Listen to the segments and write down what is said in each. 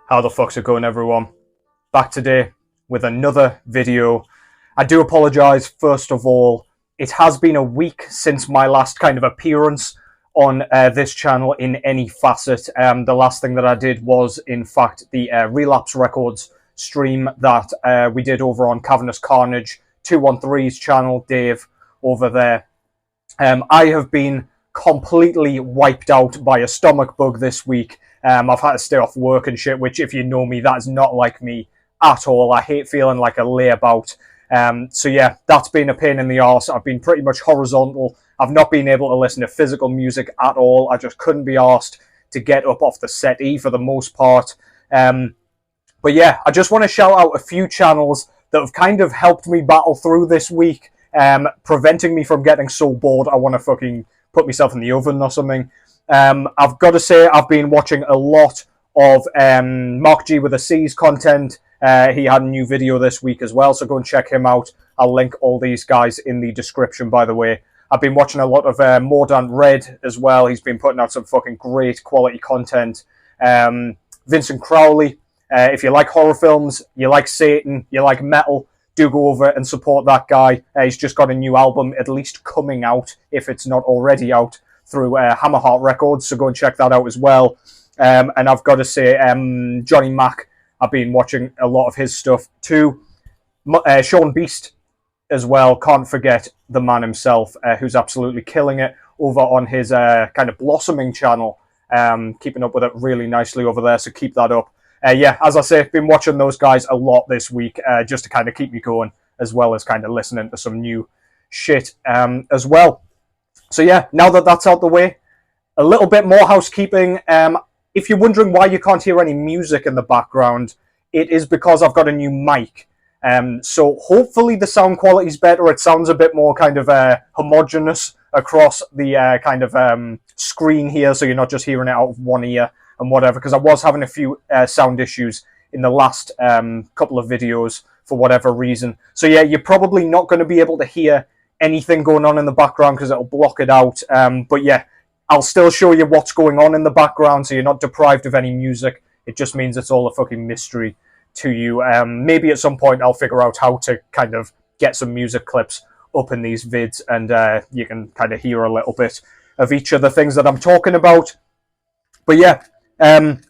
How the fuck's it going, everyone? Back today with another video. I do apologise, first of all. It has been a week since my last kind of appearance on this channel in any facet. The last thing that I did was, in fact, the Relapse Records stream that we did over on Cavernous Carnage 213's channel, Dave, over there. I have been completely wiped out by a stomach bug this week. I've had to stay off work and shit, which, if you know me, that is not like me at all. I hate feeling like a layabout. So yeah, that's been a pain in the arse. I've been pretty much horizontal. I've not been able to listen to physical music at all. I just couldn't be arsed to get up off the settee for the most part. But yeah, I just want to shout out a few channels that have kind of helped me battle through this week, preventing me from getting so bored I want to fucking put myself in the oven or something. I've got to say, I've been watching a lot of Mark G with a C's content. He had a new video this week as well, so go and check him out. I'll link all these guys in the description, by the way. I've been watching a lot of Mordant Red as well. He's been putting out some fucking great quality content. Vincent Crowley, if you like horror films, you like Satan, you like metal, do go over and support that guy. He's just got a new album, at least coming out, if it's not already out, through Hammerheart Records, so go and check that out as well. And I've got to say, Johnny Mac, I've been watching a lot of his stuff too. Sean Beast as well, can't forget the man himself, who's absolutely killing it over on his kind of blossoming channel, keeping up with it really nicely over there, so keep that up. Yeah, as I say, I've been watching those guys a lot this week, just to kind of keep me going, as well as kind of listening to some new shit as well. So yeah, now that that's out the way, a little bit more housekeeping. If you're wondering why you can't hear any music in the background, it is because I've got a new mic. So hopefully the sound quality is better. It sounds a bit more kind of homogeneous across the kind of screen here, so you're not just hearing it out of one ear and whatever, because I was having a few sound issues in the last couple of videos for whatever reason. So yeah, you're probably not going to be able to hear anything going on in the background because it'll block it out. But yeah, I'll still show you what's going on in the background, so you're not deprived of any music. It just means it's all a fucking mystery to you. Maybe at some point I'll figure out how to kind of get some music clips up in these vids, and you can kind of hear a little bit of each of the things that I'm talking about. But yeah,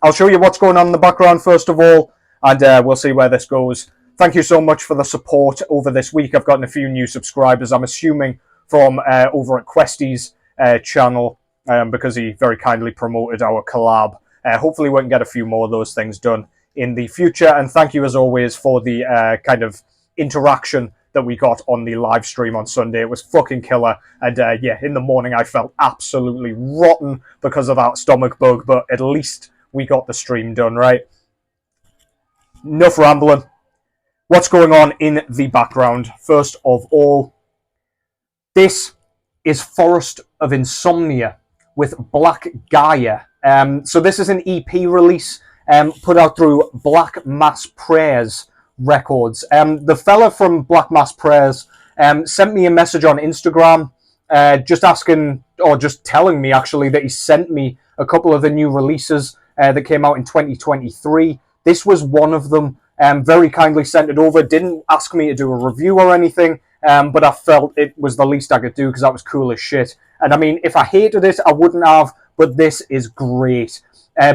I'll show you what's going on in the background first of all, and we'll see where this goes. Thank you so much for the support over this week. I've gotten a few new subscribers, I'm assuming from over at Questy's channel, because he very kindly promoted our collab. Hopefully we can get a few more of those things done in the future. And thank you as always for the kind of interaction that we got on the live stream on Sunday. It was fucking killer. And yeah, in the morning I felt absolutely rotten because of that stomach bug, but at least we got the stream done, right? Enough rambling. What's going on in the background? First of all, this is Forest of Insomnia with Black Gaia. So this is an EP release put out through Black Mass Prayers Records. The fella from Black Mass Prayers sent me a message on Instagram just asking, or just telling me actually, that he sent me a couple of the new releases that came out in 2023. This was one of them. Very kindly sent it over, didn't ask me to do a review or anything, but I felt it was the least I could do because that was cool as shit. And I mean, if I hated it, I wouldn't have, but this is great.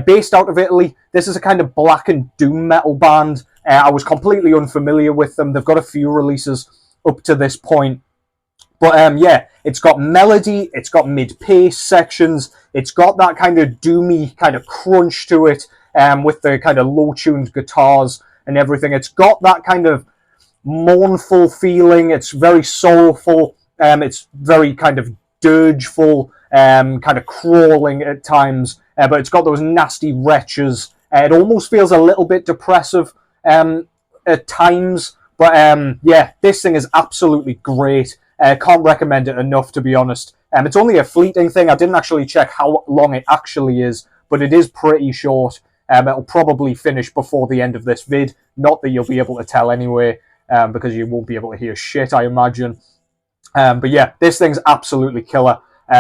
Based out of Italy, this is a kind of black and doom metal band. I was completely unfamiliar with them. They've got a few releases up to this point. But yeah, it's got melody, it's got mid-pace sections, it's got that kind of doomy kind of crunch to it, with the kind of low-tuned guitars and everything. It's got that kind of mournful feeling. It's very soulful. It's very kind of dirgeful, kind of crawling at times. But it's got those nasty retches. It almost feels a little bit depressive at times. But yeah, this thing is absolutely great. Can't recommend it enough, to be honest. It's only a fleeting thing. I didn't actually check how long it actually is, but it is pretty short. It'll probably finish before the end of this vid. Not that you'll be able to tell anyway, because you won't be able to hear shit, I imagine. But yeah, this thing's absolutely killer.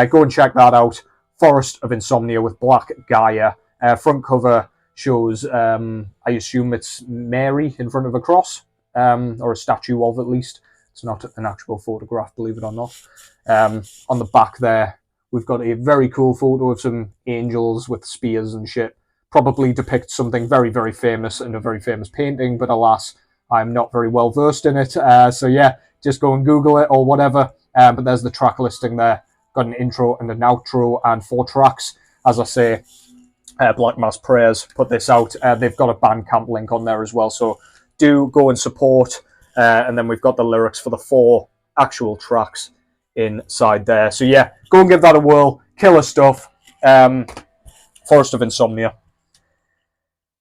Go and check that out. Forest of Insomnia with Black Gaia. Front cover shows, I assume it's Mary in front of a cross, or a statue of, at least. It's not an actual photograph, believe it or not. On the back there, we've got a very cool photo of some angels with spears and shit. Probably depicts something very, very famous in a very famous painting, but alas, I'm not very well versed in it. So yeah, just go and Google it or whatever. But there's the track listing there. Got an intro and an outro and 4 tracks. As I say, Black Mass Prayers put this out. They've got a Bandcamp link on there as well, so do go and support. And then we've got the lyrics for the 4 actual tracks inside there. So yeah, go and give that a whirl. Killer stuff. Forest of Insomnia.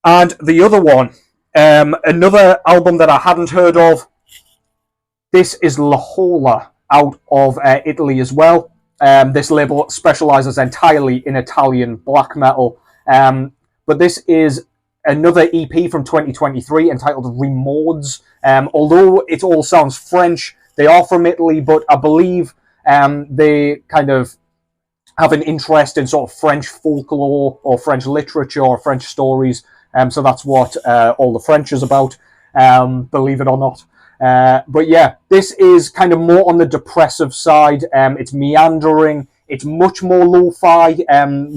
And the other one, another album that I hadn't heard of. This is Laola, out of Italy as well. This label specializes entirely in Italian black metal. But this is another EP from 2023 entitled Remords. Although it all sounds French, they are from Italy, but I believe they kind of have an interest in sort of French folklore or French literature or French stories. So that's what all the French is about, believe it or not. But yeah, this is kind of more on the depressive side. It's meandering. It's much more lo-fi.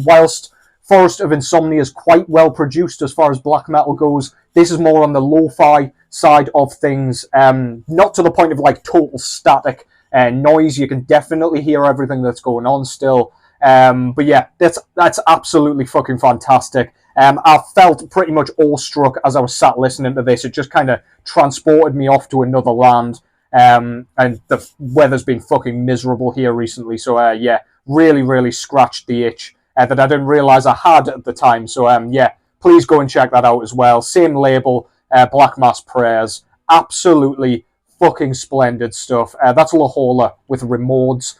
Whilst Forest of Insomnia is quite well produced as far as black metal goes, this is more on the lo-fi side of things. Not to the point of like total static noise. You can definitely hear everything that's going on still. But yeah, that's absolutely fucking fantastic. I felt pretty much awestruck as I was sat listening to this. It just kind of transported me off to another land. And the weather's been fucking miserable here recently. So yeah, really, really scratched the itch that I didn't realise I had at the time. So yeah, please go and check that out as well. Same label, Black Mass Prayers. Absolutely fucking splendid stuff. That's Laola with Remords.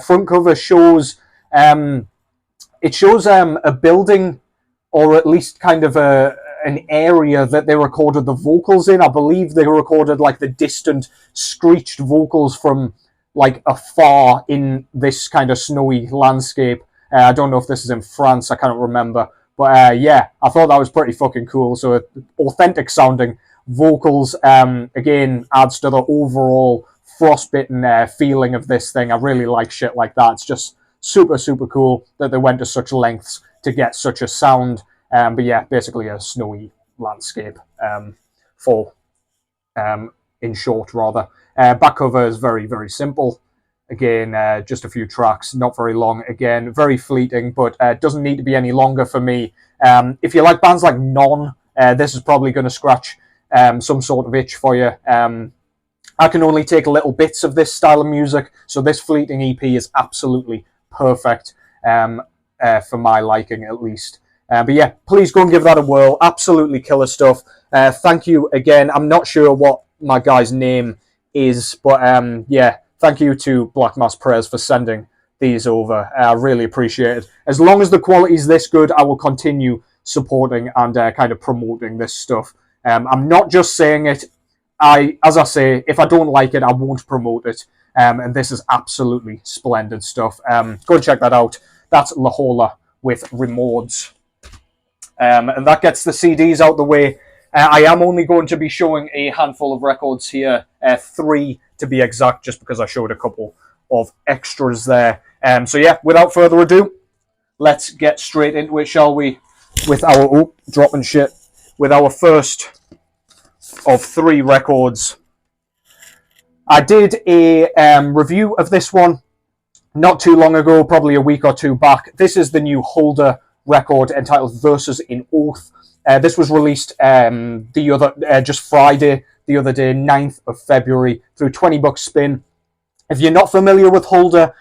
Front cover shows... it shows a building, or at least kind of an area that they recorded the vocals in. I believe they recorded like the distant screeched vocals from like afar in this kind of snowy landscape. I don't know if this is in France, I can't remember. But yeah, I thought that was pretty fucking cool. So authentic sounding vocals, again, adds to the overall frostbitten feeling of this thing. I really like shit like that. It's just super, super cool that they went to such lengths to get such a sound. But yeah, basically a snowy landscape, in short, rather. Back cover is very, very simple. Again, just a few tracks, not very long. Again, very fleeting, but doesn't need to be any longer for me. If you like bands like Non, this is probably going to scratch some sort of itch for you. I can only take little bits of this style of music, so this fleeting EP is absolutely perfect for my liking, at least. But yeah, please go and give that a whirl. Absolutely killer stuff. Thank you again. I'm not sure what my guy's name is, but yeah, thank you to Black Mass Prayers for sending these over. I really appreciate it. As long as the quality is this good, I will continue supporting and kind of promoting this stuff. I'm not just saying it. As I say, if I don't like it, I won't promote it. And this is absolutely splendid stuff. Go and check that out. That's Laola with Remords. And that gets the CDs out the way. I am only going to be showing a handful of records here, 3 to be exact, just because I showed a couple of extras there. So yeah, without further ado, let's get straight into it, shall we? With our dropping shit. With our first of 3 records. I did a review of this one not too long ago, probably a week or 2 back. This is the new Hulder record entitled Verses in Oath. This was released just Friday, the other day, 9th of February, through 20 Bucks Spin. If you're not familiar with Hulder,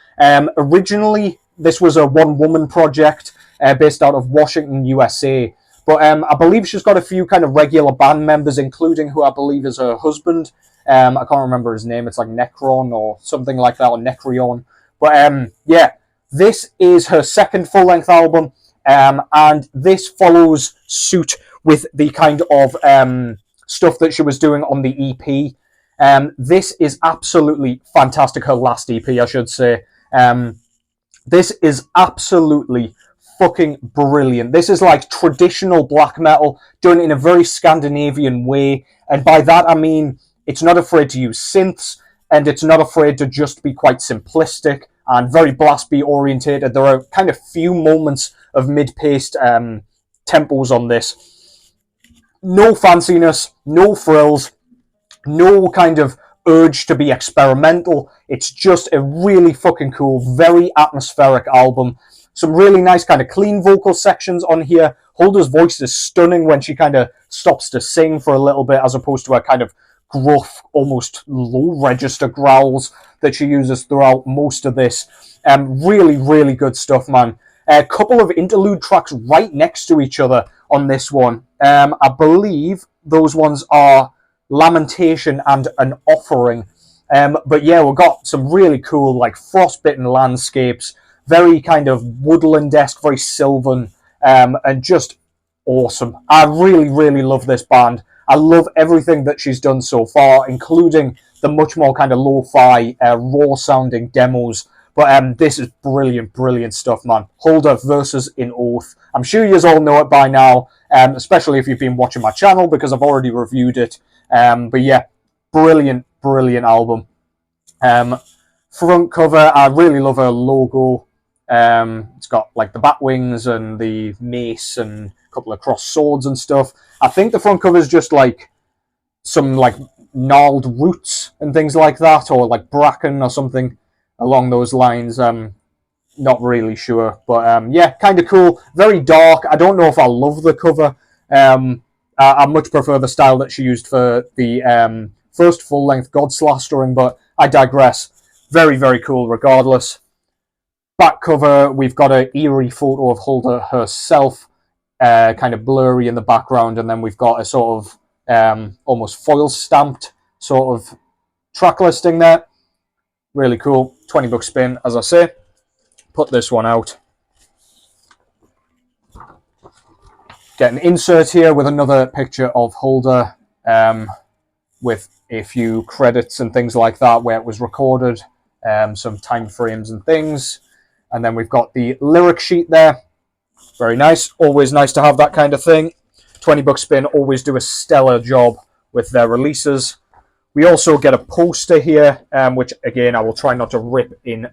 originally this was a one-woman project based out of Washington, USA. But I believe she's got a few kind of regular band members, including who I believe is her husband. I can't remember his name. It's like Necron or something like that, or Necrion. But yeah, this is her second full-length album. And this follows suit with the kind of stuff that she was doing on the EP. This is absolutely fantastic. Her last EP, I should say. This is absolutely fucking brilliant. This is like traditional black metal done in a very Scandinavian way, and by that I mean it's not afraid to use synths, and it's not afraid to just be quite simplistic and very blast beat orientated. There are kind of few moments of mid-paced tempos on this. No fanciness, no frills, no kind of urge to be experimental. It's just a really fucking cool, very atmospheric album. Some really nice kind of clean vocal sections on here. Hulder's voice is stunning when she kind of stops to sing for a little bit, as opposed to her kind of gruff, almost low-register growls that she uses throughout most of this. Really, really good stuff, man. A couple of interlude tracks right next to each other on this one. I believe those ones are Lamentation and An Offering. But yeah, we've got some really cool, like, frostbitten landscapes, very kind of woodland-esque, very sylvan, and just awesome. I really, really love this band. I love everything that she's done so far, including the much more kind of lo-fi, raw-sounding demos. But this is brilliant, brilliant stuff, man. Hulder versus In Oath. I'm sure you all know it by now, especially if you've been watching my channel, because I've already reviewed it. But yeah, brilliant, brilliant album. Front cover, I really love her logo. It's got like the bat wings and the mace and a couple of crossed swords and stuff. I think the front cover is just like some like gnarled roots and things like that, or like bracken or something along those lines. Not really sure, but yeah, kind of cool. Very dark. I don't know if I love the cover. I much prefer the style that she used for the first full-length Godslastering, but I digress. Very, very cool regardless. Back cover, we've got an eerie photo of Hulder herself, kind of blurry in the background, and then we've got a sort of almost foil-stamped sort of track listing there. Really cool. $20 spin, as I say. Put this one out. Get an insert here with another picture of Hulder, with a few credits and things like that where it was recorded, some time frames and things. And then we've got the lyric sheet there. Very nice. Always nice to have that kind of thing. $20 spin always do a stellar job with their releases. We also get a poster here, which again I will try not to rip in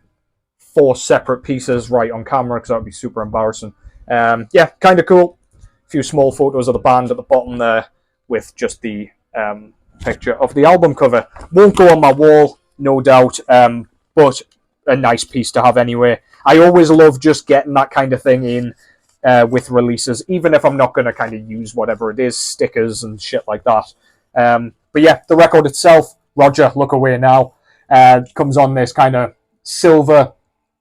4 separate pieces right on camera because that would be super embarrassing. Yeah, kind of cool. A few small photos of the band at the bottom there with just the picture of the album cover. Won't go on my wall, no doubt, but a nice piece to have anyway. I always love just getting that kind of thing in with releases, even if I'm not going to kind of use whatever it is, stickers and shit like that. But yeah, the record itself, Roger, Look Away Now, comes on this kind of silver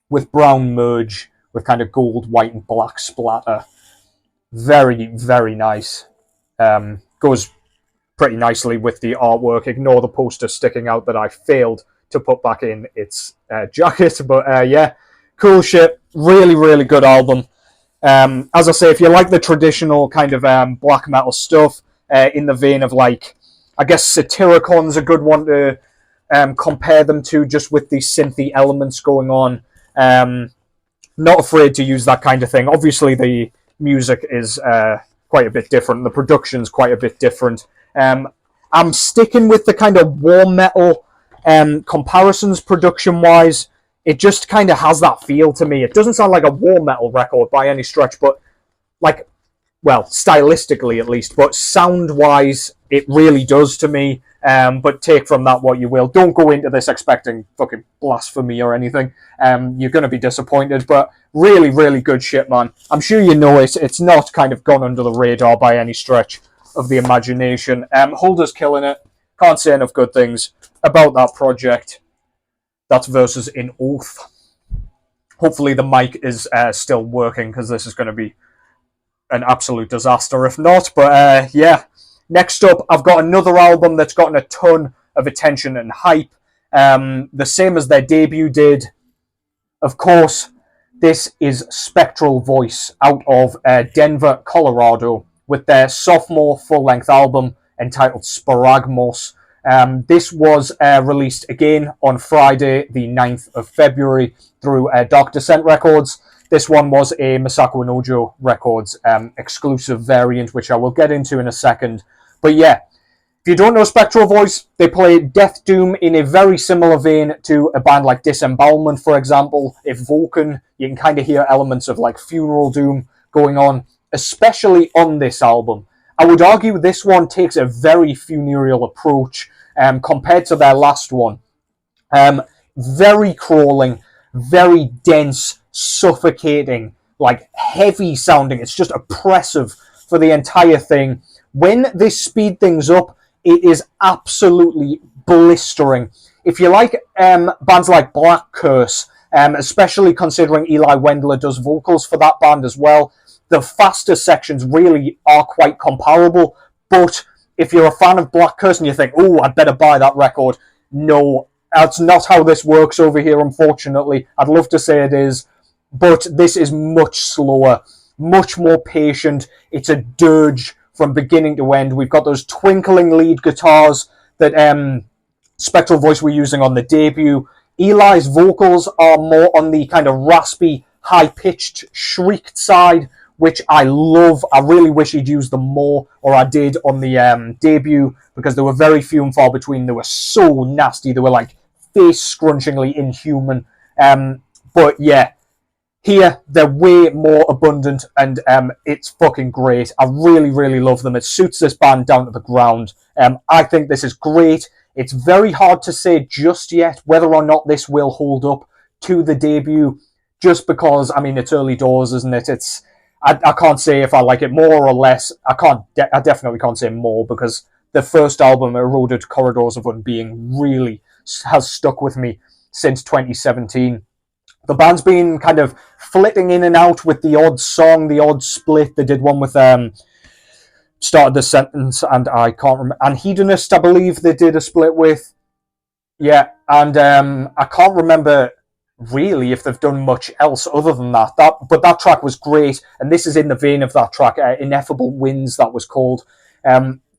with brown merge with kind of gold, white and black splatter. Very, very nice. Goes pretty nicely with the artwork. Ignore the poster sticking out that I failed to put back in its jacket. But yeah, cool shit. Really, really good album. As I say, if you like the traditional kind of black metal stuff, in the vein of like, I guess Satiricon's a good one to compare them to, just with the synthy elements going on. Not afraid to use that kind of thing. Obviously, the music is quite a bit different. The production's quite a bit different. I'm sticking with the kind of war metal comparisons production-wise. It just kind of has that feel to me. It doesn't sound like a war metal record by any stretch, but like, well, stylistically at least, but sound-wise, it really does to me. But take from that what you will. Don't go into this expecting fucking blasphemy or anything. You're going to be disappointed, but really, really good shit, man. I'm sure you know it. It's not kind of gone under the radar by any stretch of the imagination. Hulder's killing it. Can't say enough good things about that project. That's versus In Oath. Hopefully the mic is still working, because this is going to be an absolute disaster if not. But yeah. Next up, I've got another album that's gotten a ton of attention and hype. The same as their debut did. Of course, this is Spectral Voice out of Denver, Colorado, with their sophomore full-length album entitled Sparagmos. This was released again on Friday, the 9th of February, through Dark Descent Records. This one was a Masako Inojo Records exclusive variant, which I will get into in a second. But yeah, if you don't know Spectral Voice, they play death doom in a very similar vein to a band like Disembowelment, for example. If Vulcan, you can kind of hear elements of like funeral doom going on, especially on this album. I would argue this one takes a very funereal approach compared to their last one. Very crawling, very dense, suffocating, like heavy sounding. It's just oppressive for the entire thing. When they speed things up, it is absolutely blistering. If you like bands like Black Curse, especially considering Eli Wendler does vocals for that band as well, the faster sections really are quite comparable. But if you're a fan of Black Curse and you think, oh, I'd better buy that record, no, that's not how this works over here, unfortunately. I'd love to say it is, but this is much slower, much more patient. It's a dirge from beginning to end. We've got those twinkling lead guitars that Spectral Voice were using on the debut. Eli's vocals are more on the kind of raspy, high-pitched, shrieked side, which I love. I really wish he'd used them more, or I did on the debut, because they were very few and far between. They were so nasty. They were like face-scrunchingly inhuman. But yeah, here they're way more abundant, and it's fucking great. I really, really love them. It suits this band down to the ground. I think this is great. It's very hard to say just yet whether or not this will hold up to the debut, just because, I mean, it's early doors, isn't it? I can't say if I like it more or less. I definitely can't say more, because the first album, Eroded Corridors of Unbeing, really has stuck with me since 2017. The band's been kind of flitting in and out with the odd song, the odd split. They did one with Started the Sentence, and I can't remember. And Hedonist, I believe they did a split with. Yeah, and I can't remember really if they've done much else other than that. But that track was great, and this is in the vein of that track, Ineffable Winds, that was called.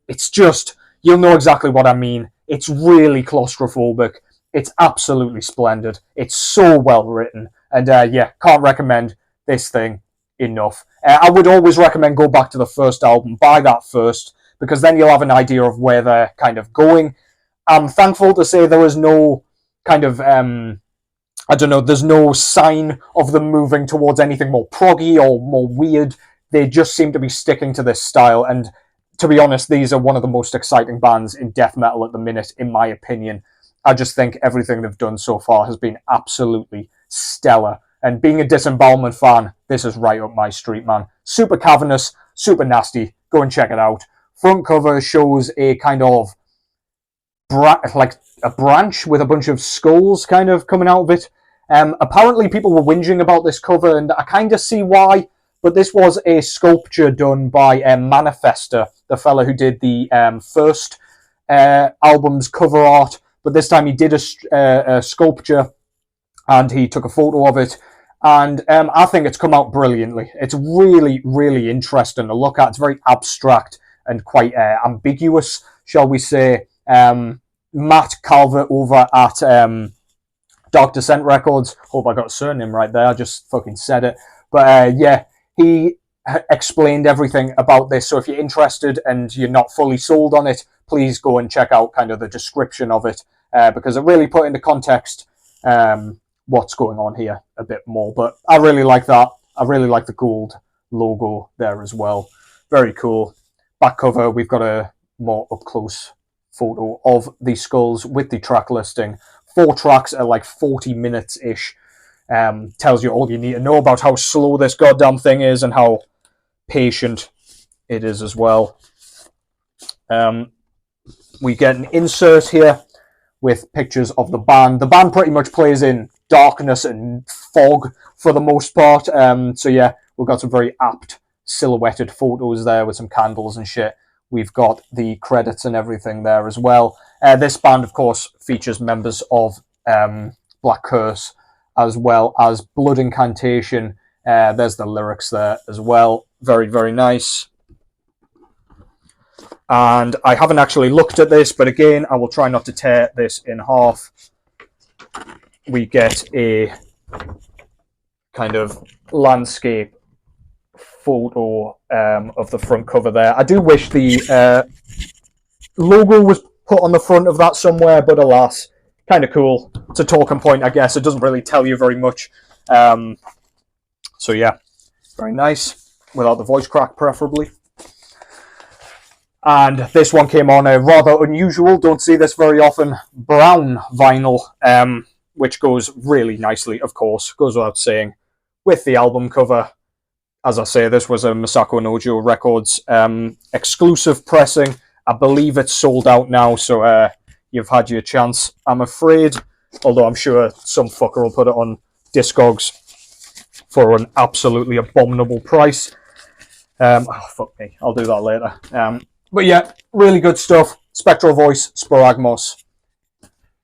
It's just, you'll know exactly what I mean. It's really claustrophobic. It's absolutely splendid. It's so well written, and yeah, can't recommend this thing enough. I would always recommend go back to the first album, buy that first, because then you'll have an idea of where they're kind of going. I'm thankful to say there was no kind of I don't know, there's no sign of them moving towards anything more proggy or more weird. They just seem to be sticking to this style, and to be honest, these are one of the most exciting bands in death metal at the minute, in my opinion. I just think everything they've done so far has been absolutely stellar. And being a Disembowelment fan, this is right up my street, man. Super cavernous, super nasty. Go and check it out. Front cover shows a kind of like a branch with a bunch of skulls kind of coming out of it. Apparently people were whinging about this cover, and I kind of see why, but this was a sculpture done by Manifester, the fella who did the first album's cover art, but this time he did a sculpture, and he took a photo of it, and I think it's come out brilliantly. It's really, really interesting to look at. It's very abstract and quite ambiguous, shall we say. Matt Calvert over at Dark Descent Records, hope I got a surname right there, I just fucking said it, but yeah, he explained everything about this, so if you're interested and you're not fully sold on it, please go and check out kind of the description of it, because it really put into context what's going on here a bit more. But I really like that. I really like the gold logo there as well. Very cool. Back cover, we've got a more up-close photo of the skulls with the track listing. 4 tracks at like 40 minutes-ish. Tells you all you need to know about how slow this goddamn thing is and how patient it is as well. We get an insert here with pictures of the band. The band pretty much plays in darkness and fog for the most part. So yeah, we've got some very apt silhouetted photos there with some candles and shit. We've got the credits and everything there as well. This band, of course, features members of Black Curse as well as Blood Incantation. There's the lyrics there as well. Very, very nice. And I haven't actually looked at this, but again, I will try not to tear this in half. We get a kind of landscape photo of the front cover there. I do wish the logo was put on the front of that somewhere, but alas, kind of cool. It's a talking point, I guess. It doesn't really tell you very much. So yeah, very nice, without the voice crack preferably. And this one came on a rather unusual, don't see this very often, brown vinyl, which goes really nicely, of course, goes without saying, with the album cover. As I say, this was a Masako Nojo Records exclusive pressing. I believe it's sold out now, so you've had your chance, I'm afraid. Although I'm sure some fucker will put it on Discogs for an absolutely abominable price. Oh, fuck me. I'll do that later. But yeah, really good stuff. Spectral Voice, Sparagmos.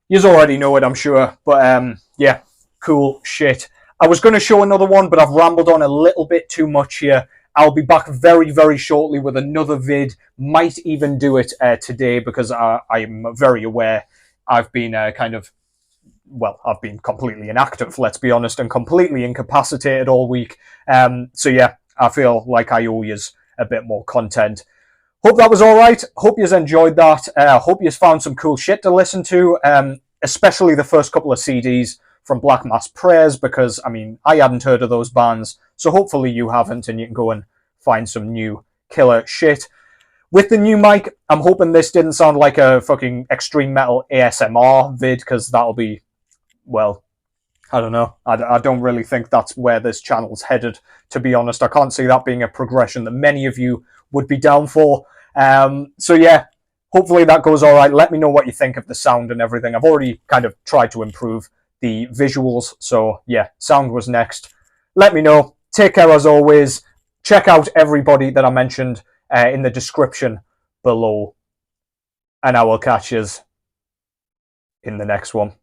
Yous already know it, I'm sure. But yeah, cool shit. I was going to show another one, but I've rambled on a little bit too much here. I'll be back very, very shortly with another vid. Might even do it today, because I'm very aware I've been I've been completely inactive, let's be honest, and completely incapacitated all week. So yeah, I feel like I owe yous a bit more content. Hope that was alright. Hope yous enjoyed that. Hope yous found some cool shit to listen to, especially the first couple of CDs from Black Mass Prayers, because, I mean, I hadn't heard of those bands, so hopefully you haven't, and you can go and find some new killer shit. With the new mic, I'm hoping this didn't sound like a fucking extreme metal ASMR vid, because that'll be, well, I don't know. I don't really think that's where this channel's headed, to be honest. I can't see that being a progression that many of you would be down for. So yeah, hopefully that goes alright. Let me know what you think of the sound and everything. I've already kind of tried to improve the visuals, so yeah, sound was next. Let me know. Take care as always. Check out everybody that I mentioned in the description below, and I will catch yous in the next one.